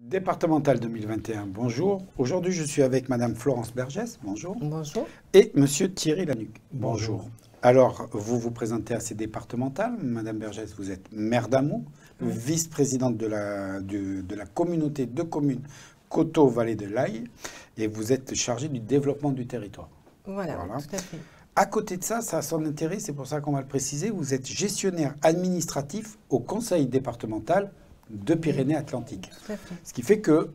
Départemental 2021, bonjour. Aujourd'hui, je suis avec Madame Florence Bergès, bonjour. Bonjour. Et Monsieur Thierry Lanuc, bonjour. Bonjour. Alors, vous vous présentez assez départemental. Madame Bergès, vous êtes maire d'Amou, Oui. vice-présidente de la communauté de communes Coteau-Vallée de l'Aille, et vous êtes chargée du développement du territoire. Voilà, Voilà. tout à fait. À côté de ça, ça a son intérêt, c'est pour ça qu'on va le préciser, vous êtes gestionnaire administratif au conseil départemental de Pyrénées-Atlantiques. Tout à fait. Ce qui fait que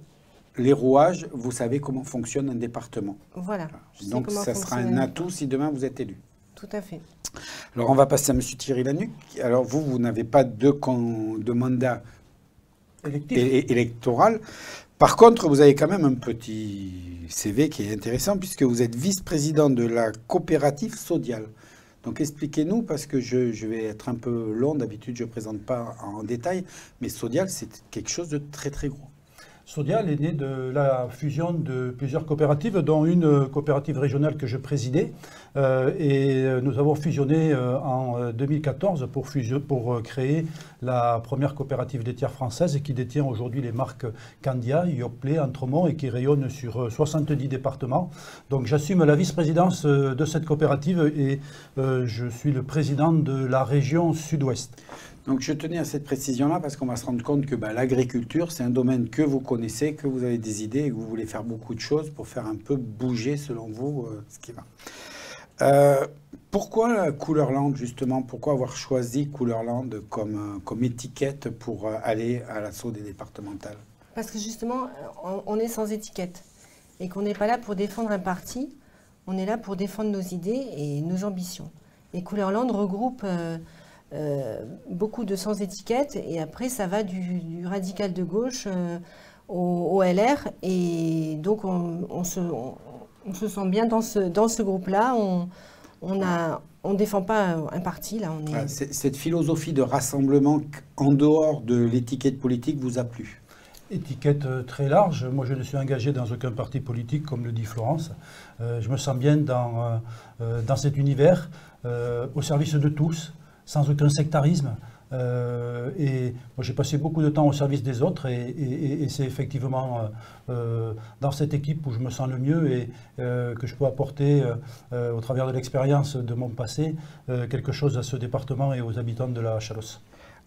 les rouages, vous savez comment fonctionne un département. Voilà. Je sais Donc comment ça sera un fonctionne. atout si demain vous êtes élu. Tout à fait. Alors on va passer à M. Thierry Lanuc. Alors vous n'avez pas de mandat Électif. électoral. Par contre, vous avez quand même un petit CV qui est intéressant puisque vous êtes vice-président de la coopérative Sodial. Donc expliquez-nous, parce que je vais être un peu long, d'habitude je ne présente pas en détail, mais Sodial c'est quelque chose de très très gros. Sodial est né de la fusion de plusieurs coopératives, dont une coopérative régionale que je présidais. Nous avons fusionné en 2014 pour créer la première coopérative laitière française qui détient aujourd'hui les marques Candia, Yoplait, Entremont et qui rayonne sur 70 départements. Donc j'assume la vice-présidence de cette coopérative et je suis le président de la région Sud-Ouest. Donc je tenais à cette précision-là parce qu'on va se rendre compte que l'agriculture, c'est un domaine que vous connaissez, que vous avez des idées et que vous voulez faire beaucoup de choses pour faire un peu bouger, selon vous, ce qui va. Pourquoi la Couleur-Land, justement? Pourquoi avoir choisi Couleur-Land comme étiquette pour aller à l'assaut des départementales? Parce que justement, on est sans étiquette et qu'on n'est pas là pour défendre un parti, on est là pour défendre nos idées et nos ambitions. Et Couleur-Land regroupe beaucoup de sans étiquette et après ça va du radical de gauche au LR et donc on se sent bien dans ce groupe-là. On ne défend pas un parti, là. Cette philosophie de rassemblement en dehors de l'étiquette politique vous a plu? Étiquette très large. Moi, je ne suis engagé dans aucun parti politique, comme le dit Florence. Je me sens bien dans cet univers, au service de tous, sans aucun sectarisme. Et moi, j'ai passé beaucoup de temps au service des autres et c'est effectivement dans cette équipe où je me sens le mieux et que je peux apporter, au travers de l'expérience de mon passé, quelque chose à ce département et aux habitants de la Chalosse.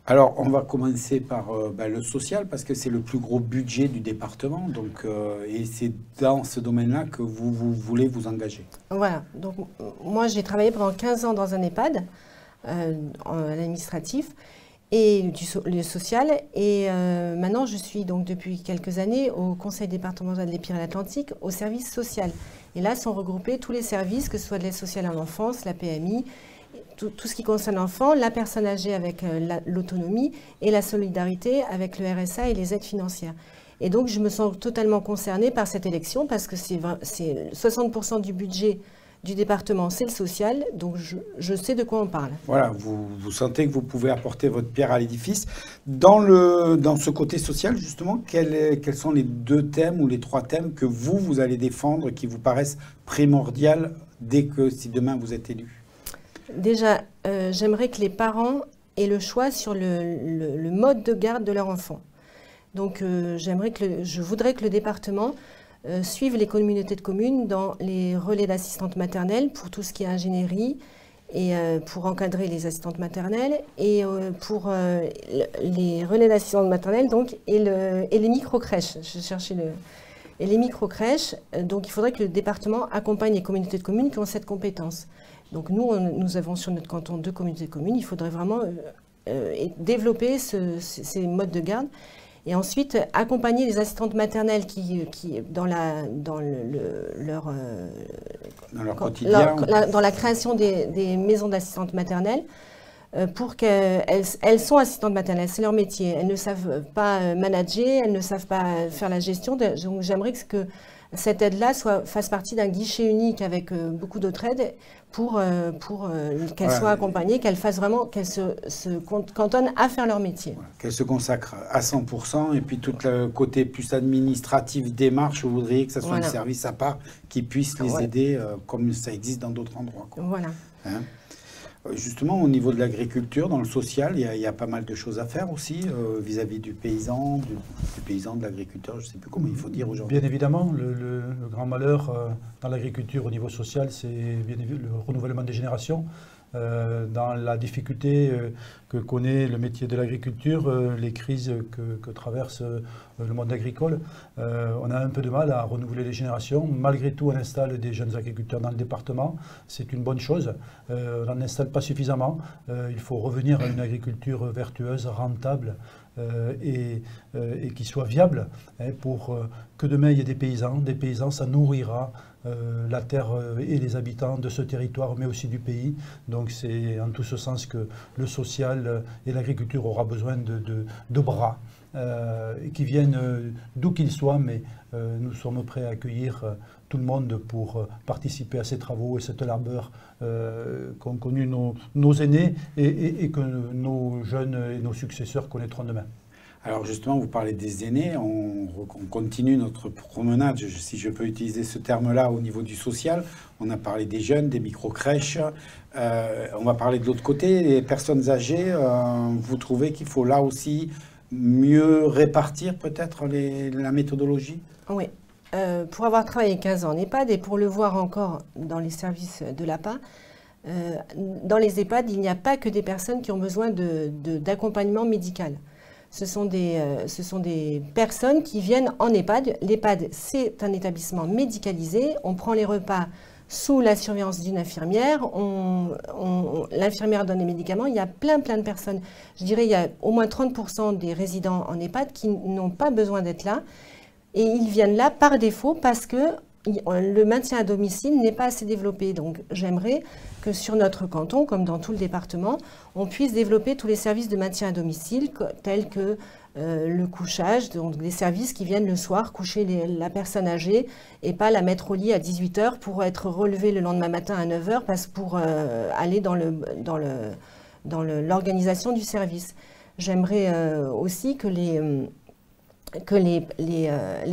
Alors, on va commencer par le social, parce que c'est le plus gros budget du département, donc, et c'est dans ce domaine-là que vous voulez vous engager. Voilà. Donc, moi, j'ai travaillé pendant 15 ans dans un EHPAD, en administratif, et le social, et maintenant, je suis donc depuis quelques années au Conseil départemental des Pyrénées-Atlantiques, au service social. Et là, sont regroupés tous les services, que ce soit de l'aide sociale à l'enfance, la PMI, tout ce qui concerne l'enfant, la personne âgée avec l'autonomie et la solidarité avec le RSA et les aides financières. Et donc, je me sens totalement concernée par cette élection parce que c'est 60% du budget du département, c'est le social, donc je sais de quoi on parle. Voilà, vous sentez que vous pouvez apporter votre pierre à l'édifice. Dans ce côté social, justement, quels sont les 2 thèmes ou les 3 thèmes que vous allez défendre, qui vous paraissent primordiaux si demain vous êtes élu? Déjà, j'aimerais que les parents aient le choix sur le mode de garde de leur enfant. Donc, je voudrais que le département suive les communautés de communes dans les relais d'assistantes maternelles pour tout ce qui est ingénierie et pour encadrer les assistantes maternelles et pour les relais d'assistantes maternelles donc, et les micro-crèches. Je cherchais et les micro-crèches, donc il faudrait que le département accompagne les communautés de communes qui ont cette compétence. Donc nous avons sur notre canton 2 communautés de communes, il faudrait vraiment développer ces modes de garde. Et ensuite, accompagner les assistantes maternelles qui dans leur quotidien, dans la création des maisons d'assistantes maternelles, pour qu'elles sont assistantes maternelles, c'est leur métier. Elles ne savent pas manager, elles ne savent pas faire la gestion. Donc j'aimerais que cette aide-là fasse partie d'un guichet unique avec beaucoup d'autres aides pour qu'elles soient accompagnées, qu'elles fassent vraiment, qu'elles se cantonnent à faire leur métier. Voilà, qu'elles se consacrent à 100% et puis tout le côté plus administratif, démarche, vous voudriez que ça soit un service à part qui puisse les aider comme ça existe dans d'autres endroits, quoi. Voilà. Hein? Justement, au niveau de l'agriculture, dans le social, il y a pas mal de choses à faire aussi vis-à-vis du paysan, de l'agriculteur, je ne sais plus comment il faut dire aujourd'hui. Bien évidemment, le grand malheur dans l'agriculture au niveau social, c'est bien évidemment le renouvellement des générations. Dans la difficulté que connaît le métier de l'agriculture, les crises que traverse le monde agricole, on a un peu de mal à renouveler les générations. Malgré tout, on installe des jeunes agriculteurs dans le département. C'est une bonne chose. On n'en installe pas suffisamment. Il faut revenir à une agriculture vertueuse, rentable et qui soit viable pour que demain il y ait des paysans. Des paysans, ça nourrira la terre et les habitants de ce territoire, mais aussi du pays. Donc c'est en tout ce sens que le social et l'agriculture aura besoin de bras qui viennent d'où qu'ils soient, mais nous sommes prêts à accueillir tout le monde pour participer à ces travaux et cette labeur qu'ont connu nos aînés et que nos jeunes et nos successeurs connaîtront demain. Alors justement, vous parlez des aînés, on continue notre promenade, si je peux utiliser ce terme-là, au niveau du social. On a parlé des jeunes, des micro-crèches, on va parler de l'autre côté, les personnes âgées. Vous trouvez qu'il faut là aussi mieux répartir peut-être la méthodologie? Oui. Pour avoir travaillé 15 ans en EHPAD et pour le voir encore dans les services de l'APA, dans les EHPAD, il n'y a pas que des personnes qui ont besoin d'accompagnement médical. Ce sont des personnes qui viennent en EHPAD. L'EHPAD, c'est un établissement médicalisé. On prend les repas sous la surveillance d'une infirmière. L'infirmière donne les médicaments. Il y a plein de personnes. Je dirais il y a au moins 30% des résidents en EHPAD qui n'ont pas besoin d'être là. Et ils viennent là par défaut parce que le maintien à domicile n'est pas assez développé. Donc j'aimerais que sur notre canton, comme dans tout le département, on puisse développer tous les services de maintien à domicile, tels que le couchage, donc des services qui viennent le soir coucher la personne âgée et pas la mettre au lit à 18 h pour être relevée le lendemain matin à 9 h pour aller dans l'organisation du service. J'aimerais aussi que les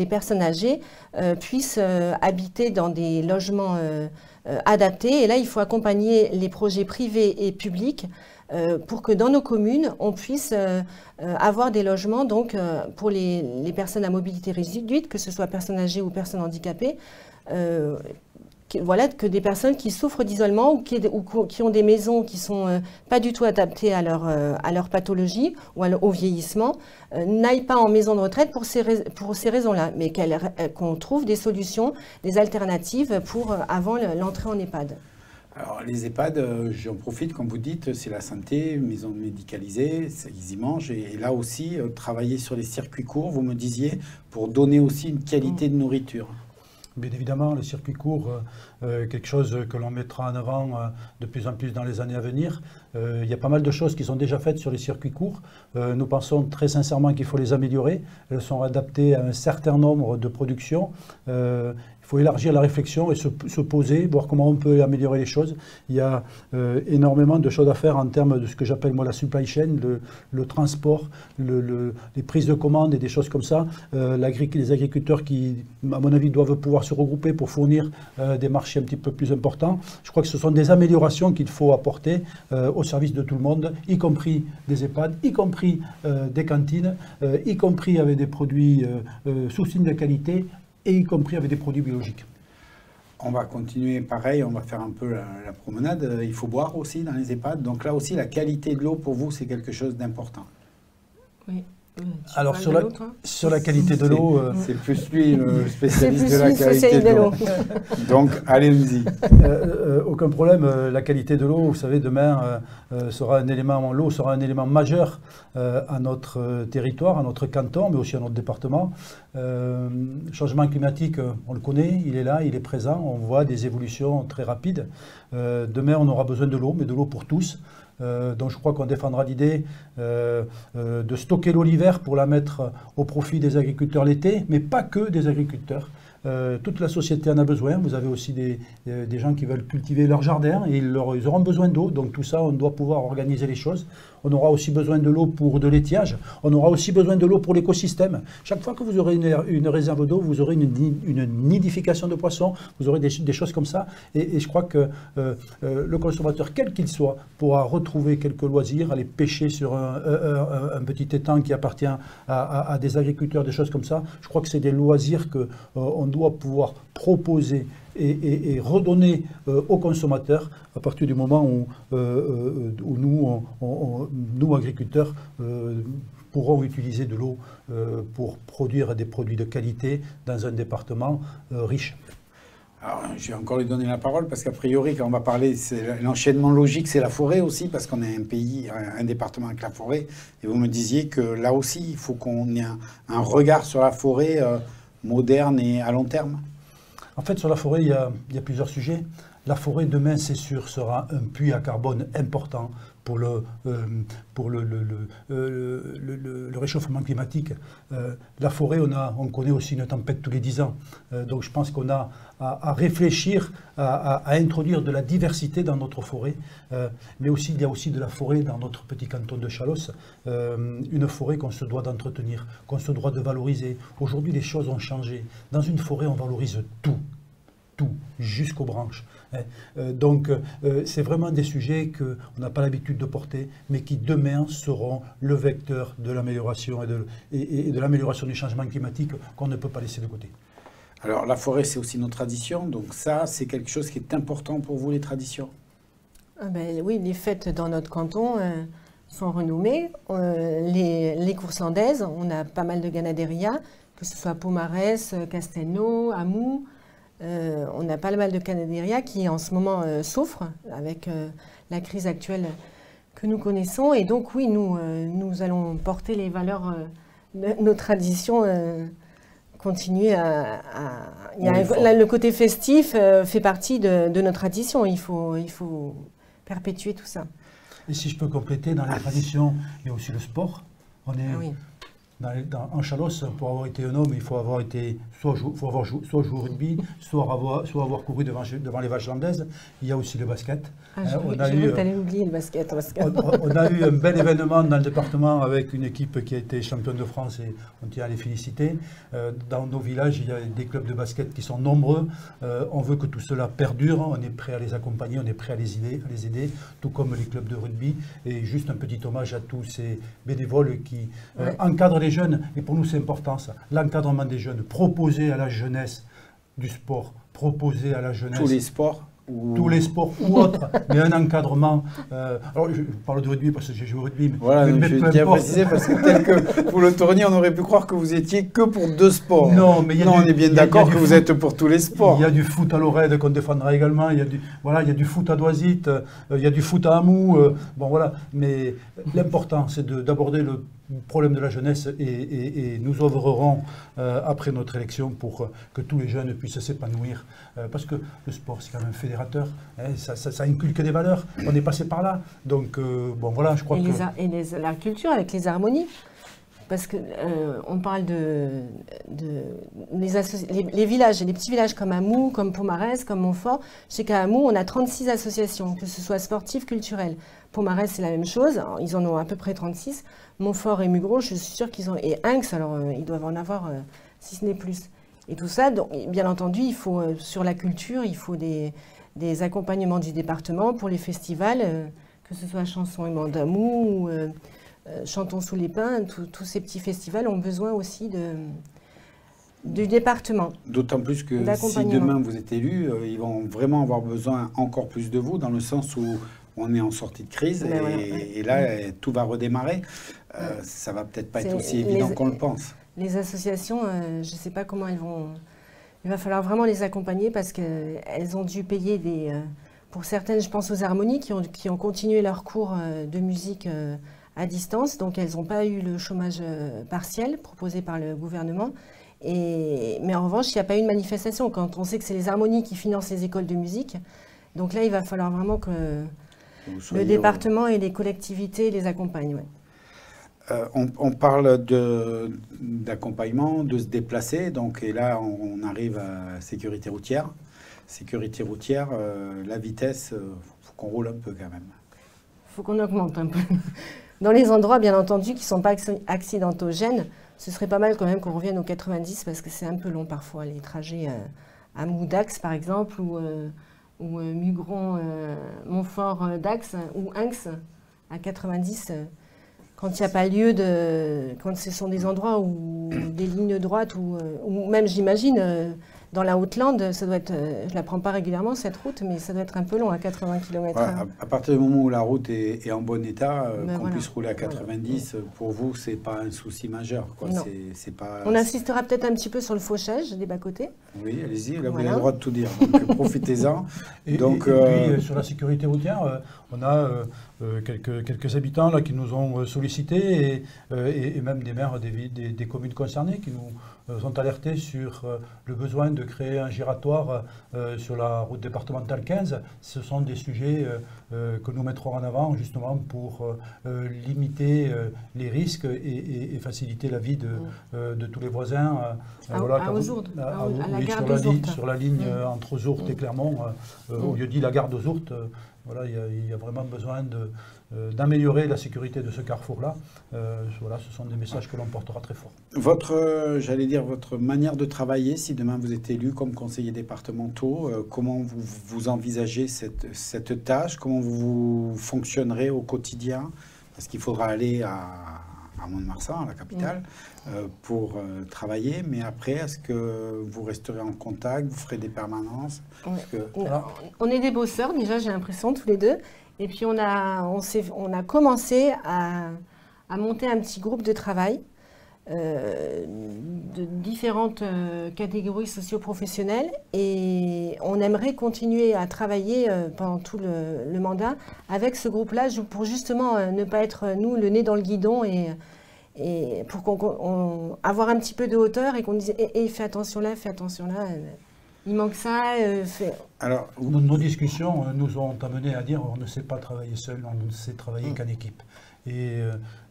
personnes âgées puissent habiter dans des logements adaptés. Et là, il faut accompagner les projets privés et publics pour que dans nos communes, on puisse avoir des logements donc, pour les personnes à mobilité réduite, que ce soit personnes âgées ou personnes handicapées, voilà, que des personnes qui souffrent d'isolement ou qui ont des maisons qui ne sont pas du tout adaptées à leur pathologie ou au vieillissement, n'aillent pas en maison de retraite pour ces raisons-là, mais qu'on trouve des solutions, des alternatives avant l'entrée en EHPAD. Alors les EHPAD, j'en profite, comme vous dites, c'est la santé, maison médicalisée, ils y mangent. Et là aussi, travailler sur les circuits courts, vous me disiez, pour donner aussi une qualité de nourriture. Bien évidemment, le circuit court, quelque chose que l'on mettra en avant de plus en plus dans les années à venir. Il y a pas mal de choses qui sont déjà faites sur les circuits courts. Nous pensons très sincèrement qu'il faut les améliorer. Elles sont adaptées à un certain nombre de productions. Il faut élargir la réflexion et se poser, voir comment on peut améliorer les choses. Il y a énormément de choses à faire en termes de ce que j'appelle moi la supply chain, le transport, les prises de commandes et des choses comme ça. Les agriculteurs qui, à mon avis, doivent pouvoir se regrouper pour fournir des marchés un petit peu plus importants. Je crois que ce sont des améliorations qu'il faut apporter au service de tout le monde, y compris des EHPAD, y compris des cantines, y compris avec des produits sous signe de qualité, et y compris avec des produits biologiques. On va continuer pareil, on va faire un peu la promenade. Il faut boire aussi dans les EHPAD. Donc là aussi, la qualité de l'eau, pour vous, c'est quelque chose d'important. Oui. Alors sur la qualité de l'eau... C'est plus lui le spécialiste de la qualité de l'eau. Donc allez-y. Aucun problème, la qualité de l'eau, vous savez, demain, l'eau sera un élément majeur à notre territoire, à notre canton, mais aussi à notre département. Changement climatique, on le connaît, il est là, il est présent, on voit des évolutions très rapides. Demain, on aura besoin de l'eau, mais de l'eau pour tous. Donc je crois qu'on défendra l'idée de stocker l'eau l'hiver pour la mettre au profit des agriculteurs l'été, mais pas que des agriculteurs. Toute la société en a besoin. Vous avez aussi des gens qui veulent cultiver leur jardin et ils auront besoin d'eau. Donc tout ça, on doit pouvoir organiser les choses. On aura aussi besoin de l'eau pour de l'étiage. On aura aussi besoin de l'eau pour l'écosystème. Chaque fois que vous aurez une réserve d'eau, vous aurez une nidification de poissons, vous aurez des choses comme ça. Et je crois que le consommateur, quel qu'il soit, pourra retrouver quelques loisirs, aller pêcher sur un petit étang qui appartient à des agriculteurs, des choses comme ça. Je crois que c'est des loisirs qu'on doit pouvoir proposer et redonner aux consommateurs à partir du moment où nous, agriculteurs, pourront utiliser de l'eau pour produire des produits de qualité dans un département riche. Alors, je vais encore lui donner la parole parce qu'a priori, quand on va parler, l'enchaînement logique, c'est la forêt aussi, parce qu'on est un pays, un département avec la forêt. Et vous me disiez que là aussi, il faut qu'on ait un regard sur la forêt moderne et à long terme. En fait, sur la forêt, il y a plusieurs sujets. La forêt, demain, c'est sûr, sera un puits à carbone important pour le réchauffement climatique. La forêt, on connaît aussi une tempête tous les 10 ans. Donc je pense qu'on a à réfléchir à introduire de la diversité dans notre forêt. Mais aussi, il y a aussi de la forêt dans notre petit canton de Chalosse. Une forêt qu'on se doit d'entretenir, qu'on se doit de valoriser. Aujourd'hui, les choses ont changé. Dans une forêt, on valorise tout, jusqu'aux branches. Donc c'est vraiment des sujets qu'on n'a pas l'habitude de porter, mais qui demain seront le vecteur de l'amélioration et de l'amélioration du changement climatique qu'on ne peut pas laisser de côté. Alors la forêt, c'est aussi nos traditions, donc ça, c'est quelque chose qui est important pour vous, les traditions? Oui, les fêtes dans notre canton sont renommées. Les courses landaises, on a pas mal de ganaderia, que ce soit Pomarès, Castelnau, Amou. On a pas mal de ganaderia qui en ce moment souffrent avec la crise actuelle que nous connaissons. Et donc oui, nous allons porter les valeurs de nos traditions, continuer le côté festif fait partie de nos traditions. Il faut perpétuer tout ça. Et si je peux compléter, dans les traditions, il y a aussi le sport. On est... Oui. En Chalosse, pour avoir été un homme, il faut avoir été soit joué au rugby, soit avoir couru devant les vaches landaises. Il y a aussi le basket. J'ai allé oublier le basket. On a eu un bel événement dans le département avec une équipe qui a été championne de France et on tient à les féliciter. Dans nos villages, il y a des clubs de basket qui sont nombreux. On veut que tout cela perdure. On est prêt à les accompagner, on est prêt à les aider, tout comme les clubs de rugby. Et juste un petit hommage à tous ces bénévoles qui encadrent les jeunes, et pour nous c'est important ça, l'encadrement des jeunes, proposer à la jeunesse du sport, proposer à la jeunesse... Tous les sports tous les sports ou autres, mais un encadrement. Alors je parle de rugby parce que j'ai joué au rugby. Mais voilà, je tiens à préciser parce que tel que vous le tourniez, on aurait pu croire que vous étiez que pour 2 sports. Non, mais on est bien d'accord que vous êtes pour tous les sports. Il y a du foot à Lorraine qu'on défendra également, il y a du foot à Doisite, il y a du foot à Amou, bon voilà. Mais l'important c'est d'aborder le problème de la jeunesse et nous œuvrerons après notre élection pour que tous les jeunes puissent s'épanouir. Parce que le sport c'est quand même fédérateur, hein, ça inculque des valeurs, on est passé par là. Donc bon voilà, je crois que... la culture avec les harmonies. Parce qu'on parle les villages, les petits villages comme Amou, comme Pomarès, comme Montfort. Je sais qu'à Amou, on a 36 associations, que ce soit sportives, culturelles. Pomarès, c'est la même chose, ils en ont à peu près 36. Montfort et Mugros, je suis sûre qu'ils ont... Et Inx, alors ils doivent en avoir, si ce n'est plus. Et tout ça, donc, bien entendu, il faut, sur la culture, il faut des accompagnements du département pour les festivals, que ce soit Chansons et Mandamou, Chantons sous les pins, tous ces petits festivals ont besoin aussi du département. D'autant plus que si demain vous êtes élu, ils vont vraiment avoir besoin encore plus de vous, dans le sens où on est en sortie de crise et là, tout va redémarrer. Ça va peut-être pas être aussi évident qu'on le pense. Les associations, je ne sais pas comment elles vont... Il va falloir vraiment les accompagner parce qu'elles ont dû payer pour certaines, je pense aux harmonies, qui ont continué leurs cours de musique à distance, donc elles n'ont pas eu le chômage partiel proposé par le gouvernement. Mais en revanche, il n'y a pas eu de manifestation. Quand on sait que c'est les harmonies qui financent les écoles de musique, donc là, il va falloir vraiment Le département et les collectivités les accompagnent. Ouais. On parle d'accompagnement, de se déplacer, donc, et là on arrive à sécurité routière. Sécurité routière, la vitesse, faut qu'on roule un peu quand même. Il faut qu'on augmente un peu. Dans les endroits, bien entendu, qui ne sont pas accidentogènes, ce serait pas mal quand même qu'on revienne aux 90 parce que c'est un peu long parfois, les trajets à Moudax par exemple, ou Mugron, Montfort, Dax, ou Inx à 90. Quand il n'y a pas lieu quand ce sont des endroits où des lignes droites, ou même j'imagine, dans la Haute-Lande, ça doit être, je ne la prends pas régulièrement cette route, mais ça doit être un peu long à 80 km/h. Ouais, à partir du moment où la route est en bon état, qu'on voilà. puisse rouler à 90, pour vous, ce n'est pas un souci majeur, quoi. C'est pas... On insistera peut-être un petit peu sur le fauchage des bas-côtés. Oui, allez-y, là vous avez le droit de tout dire, donc profitez-en. Et puis sur la sécurité routière, on a quelques habitants là, qui nous ont sollicités et même des maires des communes concernées qui nous ont alertés sur le besoin de créer un giratoire sur la route départementale 15. Ce sont des sujets que nous mettrons en avant justement pour limiter les risques et faciliter la vie de tous les voisins. À Ozourdes, à la gare d'Ozourdes. Sur la ligne entre Ozourdes et Clermont, au lieu dit la gare d'Ozourdes. Voilà, il y a vraiment besoin d'améliorer la sécurité de ce carrefour-là. Voilà, ce sont des messages que l'on portera très fort. J'allais dire, votre manière de travailler, si demain vous êtes élu comme conseiller départementaux, comment vous envisagez cette tâche? Comment vous fonctionnerez au quotidien? Parce qu'il faudra aller à Mont-de-Marsan, la capitale, pour travailler. Mais après, est-ce que vous resterez en contact? Vous ferez des permanences? On est des bosseurs, déjà, j'ai l'impression, tous les deux. Et puis, on a commencé à monter un petit groupe de travail de différentes catégories socio-professionnelles. Et on aimerait continuer à travailler pendant tout le mandat avec ce groupe-là pour justement ne pas être, nous, le nez dans le guidon et pour avoir un petit peu de hauteur et qu'on dise fais attention là, il manque ça. Alors, nos discussions nous ont amené à dire on ne sait pas travailler seul, on ne sait travailler qu'en équipe. Et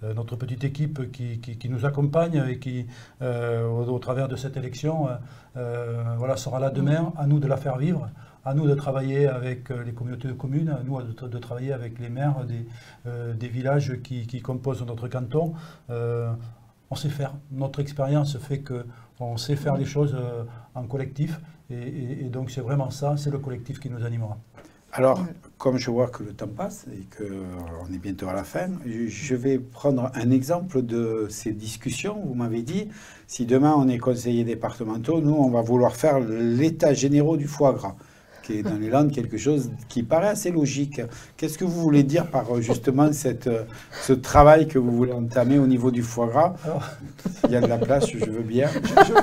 notre petite équipe qui nous accompagne et qui, au travers de cette élection, voilà, sera là demain, à nous de la faire vivre, à nous de travailler avec les communautés de communes, à nous de travailler avec les maires des villages qui composent notre canton. On sait faire. Notre expérience fait qu'on sait faire les choses en collectif. Et donc c'est vraiment ça, c'est le collectif qui nous animera. Alors, comme je vois que le temps passe et qu'on est bientôt à la fin, je vais prendre un exemple de ces discussions. Vous m'avez dit, si demain on est conseiller départemental, nous on va vouloir faire l'état général du foie gras, qui est dans les Landes quelque chose qui paraît assez logique. Qu'est-ce que vous voulez dire par justement ce travail que vous voulez entamer au niveau du foie gras? Il y a de la place, je veux bien.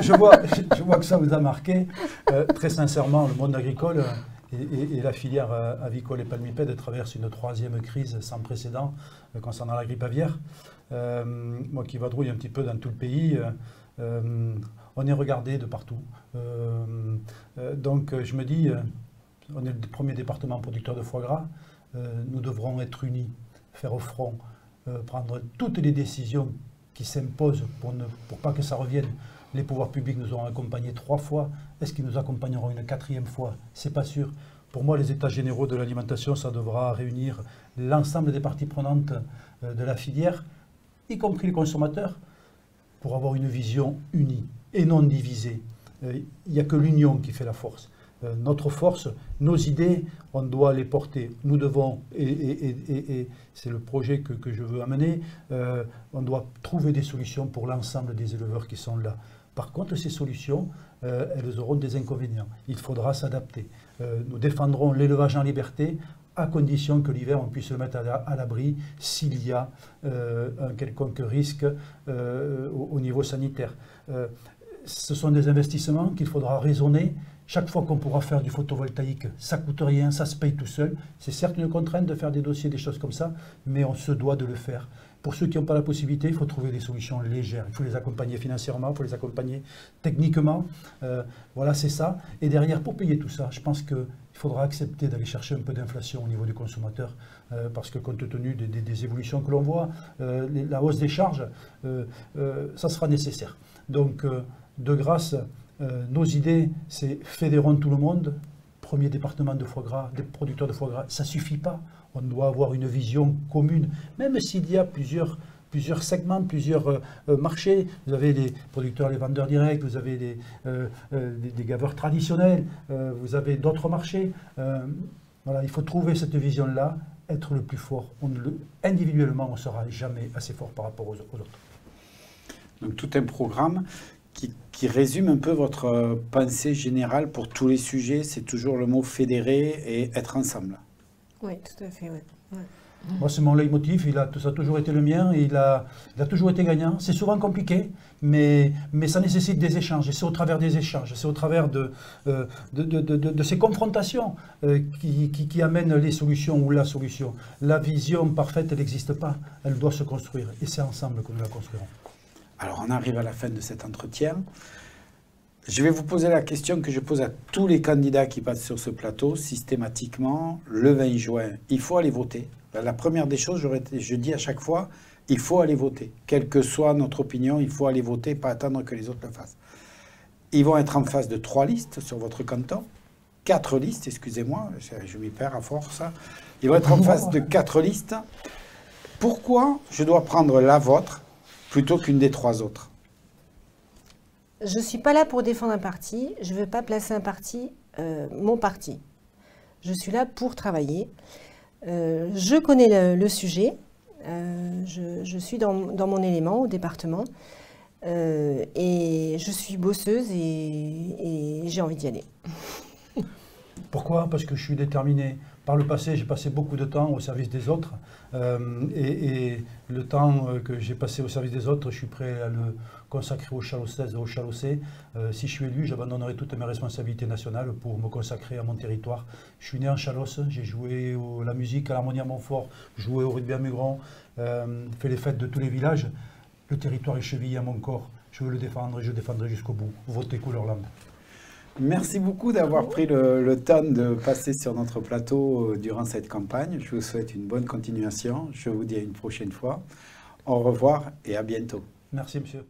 Je vois que ça vous a marqué. Très sincèrement, le monde agricole et la filière avicole et palmipède traverse une troisième crise sans précédent concernant la grippe aviaire. Moi qui vadrouille un petit peu dans tout le pays, on est regardé de partout. Donc je me dis, on est le premier département producteur de foie gras, nous devrons être unis, faire au front, prendre toutes les décisions qui s'imposent pour pas que ça revienne. Les pouvoirs publics nous ont accompagnés 3 fois. Est-ce qu'ils nous accompagneront une 4e fois? C'est pas sûr. Pour moi, les états généraux de l'alimentation, ça devra réunir l'ensemble des parties prenantes de la filière, y compris les consommateurs, pour avoir une vision unie et non divisée. Il n'y a que l'union qui fait la force. Notre force, nos idées, on doit les porter. Nous devons, et c'est le projet que je veux amener, on doit trouver des solutions pour l'ensemble des éleveurs qui sont là. Par contre, ces solutions, elles auront des inconvénients. Il faudra s'adapter. Nous défendrons l'élevage en liberté à condition que l'hiver, on puisse le mettre à l'abri s'il y a un quelconque risque au niveau sanitaire. Ce sont des investissements qu'il faudra raisonner. Chaque fois qu'on pourra faire du photovoltaïque, ça ne coûte rien, ça se paye tout seul. C'est certes une contrainte de faire des dossiers, des choses comme ça, mais on se doit de le faire. Pour ceux qui n'ont pas la possibilité, il faut trouver des solutions légères. Il faut les accompagner financièrement, il faut les accompagner techniquement. Voilà, c'est ça. Et derrière, pour payer tout ça, je pense qu'il faudra accepter d'aller chercher un peu d'inflation au niveau du consommateur, parce que compte tenu des évolutions que l'on voit, la hausse des charges, ça sera nécessaire. Donc, de grâce, nos idées, c'est fédérons tout le monde. Premier département de foie gras, des producteurs de foie gras, ça ne suffit pas. On doit avoir une vision commune, même s'il y a plusieurs segments, plusieurs marchés. Vous avez les producteurs, les vendeurs directs, vous avez des gaveurs traditionnels, vous avez d'autres marchés. Voilà, il faut trouver cette vision-là, être le plus fort. Individuellement, on ne sera jamais assez fort par rapport aux autres. Donc tout un programme qui résume un peu votre pensée générale pour tous les sujets, c'est toujours le mot fédérer et être ensemble. Oui, tout à fait, oui. Ouais. Moi, c'est mon leitmotiv, ça a toujours été le mien, et il a toujours été gagnant. C'est souvent compliqué, mais ça nécessite des échanges, et c'est au travers des échanges, c'est au travers de ces confrontations qui amènent les solutions ou la solution. La vision parfaite, elle n'existe pas, elle doit se construire, et c'est ensemble que nous la construirons. Alors, on arrive à la fin de cet entretien. Je vais vous poser la question que je pose à tous les candidats qui passent sur ce plateau, systématiquement, le 20 juin, il faut aller voter. La première des choses, je dis à chaque fois, il faut aller voter. Quelle que soit notre opinion, il faut aller voter, pas attendre que les autres le fassent. Ils vont être en face de 3 listes sur votre canton, 4 listes, excusez-moi, je m'y perds à force. Ils vont être en face de 4 listes. Pourquoi je dois prendre la vôtre plutôt qu'une des 3 autres ? Je ne suis pas là pour défendre un parti, je ne veux pas placer un parti, mon parti. Je suis là pour travailler. Je connais le sujet, je suis dans mon élément au département et je suis bosseuse et j'ai envie d'y aller. Pourquoi ? Parce que je suis déterminé. Par le passé, j'ai passé beaucoup de temps au service des autres et le temps que j'ai passé au service des autres, je suis prêt à le consacrer aux Chalossaises et aux Chalossais. Si je suis élu, j'abandonnerai toutes mes responsabilités nationales pour me consacrer à mon territoire. Je suis né en Chalosse, j'ai joué la musique à l'harmonie à Montfort, joué au rugby à Mugron, fait les fêtes de tous les villages. Le territoire est chevillé à mon corps. Je veux le défendre et je le défendrai jusqu'au bout. Votez Couleur-Lande. Merci beaucoup d'avoir pris le temps de passer sur notre plateau durant cette campagne. Je vous souhaite une bonne continuation. Je vous dis à une prochaine fois. Au revoir et à bientôt. Merci, monsieur.